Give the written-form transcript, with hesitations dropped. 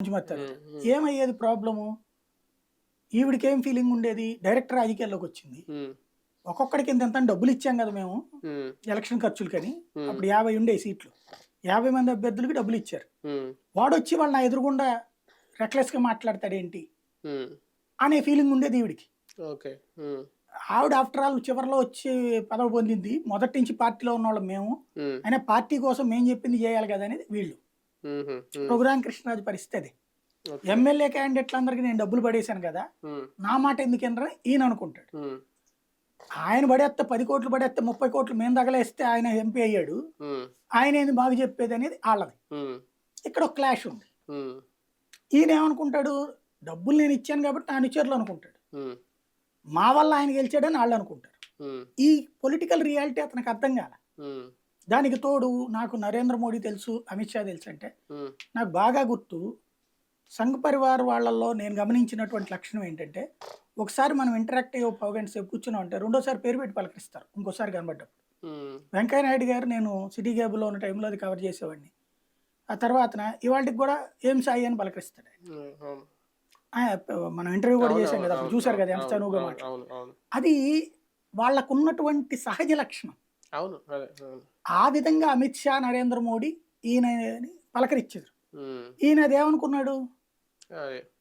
మంజుమతి హ్మ్. హ్మ్. ఏమయ్యేది problem? ఈవిడకేం feeling ఉండేది? డైరెక్ట్ రాజకీయాల్లోకొచ్చింది. హ్మ్. ఒక్కొక్కడికి ఇంతింతని డబ్బులిచ్చాం గదా మేము. హ్మ్. ఎలక్షన్ ఖర్చులకని. హ్మ్. అప్పుడు 50 ఉండేయి సీట్లు. 50 మంది అభ్యర్థులకి డబ్బులిచ్చారు. హ్మ్. వాడొచ్చి వాళ్ళ నా ఎదురుగుండా రెక్లెస్‌గా మాట్లాడతాడేంటి? హ్మ్. అనే ఫీలింగ్ ఉండేది ఈవిడకి. ఓకే. హ్మ్. ఆవిడ ఆఫ్టర్ ఆల్ చివరిలో వచ్చి పదవి పొందింది. మొదటి నుంచి పార్టీలో ఉన్నోళ్ళం మేము. హ్మ్. అయినా పార్టీ కోసం మేము చెప్పింది చేయాలి గదా! అనేది వీళ్ళు. హుహు. హ్మ్. రఘురామ కృష్ణరాజు పరిస్థితి అది. ఓకే. ఎమ్మెల్యే క్యాండిడేట్లందరికి నేను డబ్బులు పడేశాను గదా! హ్మ్. నా మాట ఎందుకినరని ఈయననుకుంటాడు. హ్మ్. ఆయన పడేత్తే 10,00,00,000 పడేత్తే 30,00,00,000 మేము తగలేస్తే ఆయన ఎంపీ అయ్యాడు. హ్మ్. ఆయనేంది మాకు చెప్పేదనేది ఆళ్ళది. హ్మ్. ఇక్కడ ఒక క్లాష్ ఉంది. హ్మ్. ఈయనేమనుకుంటాడు, డబ్బులు నేనిచ్చాను కాబట్టి నా అనుచరులు అనుకుంటాడు. హ్మ్. మా వల్ల ఆయన గెలిచాడని ఆళ్ళనుకుంటారు. హ్మ్. ఈ పొలిటికల్ రియాలిటీ అతనికి అర్థం కాల. హ్మ్. దానికి తోడు నాకు నరేంద్ర మోడీ తెలుసు, అమిత్ షా తెలుసంటే, హ్మ్. నాకు బాగా గుర్తు సంఘ్ పరివార్ వాళ్ళల్లో నేను గమనించినటువంటి లక్షణం ఏంటంటే, ఒకసారి మనం ఇంటరాక్ట్ అయ్యి ఓ పావుగంట సేపు కూర్చున్నామంటే, రెండోసారి పేరు పెట్టి పలకరిస్తారు. ఇంకోసారి కనపడ్డప్పుడు. హ్మ్. వెంకయ్య నాయుడు గారు నేను సిటీ కేబుల్‌లో ఉన్న టైంలో అది కవర్ చేసేవాడిని. ఆ తర్వాతన ఇవాల్టికి గూడా ఏం సాయి అని పలకరిస్తాడాయన. హ్మ్. అవును. ఆ! మనం ఇంటర్వ్యూ గూడా చేసాం అవునవును. గదా! అప్పుడు అవును. చూసారు అవును. గదా! ఎంత అవును. చనువుగా అవును. మాట్లాడు అవును. అవును. అది వాళ్ళకున్నటువంటి సహజ లక్షణం. అవును. అదే. అవును. ఆ విధంగా అమిత్ షా, నరేంద్ర మోడీ ఈయనని పలకరించారు. హ్మ్. ఈయన అదేమనుకున్నాడు? అదే.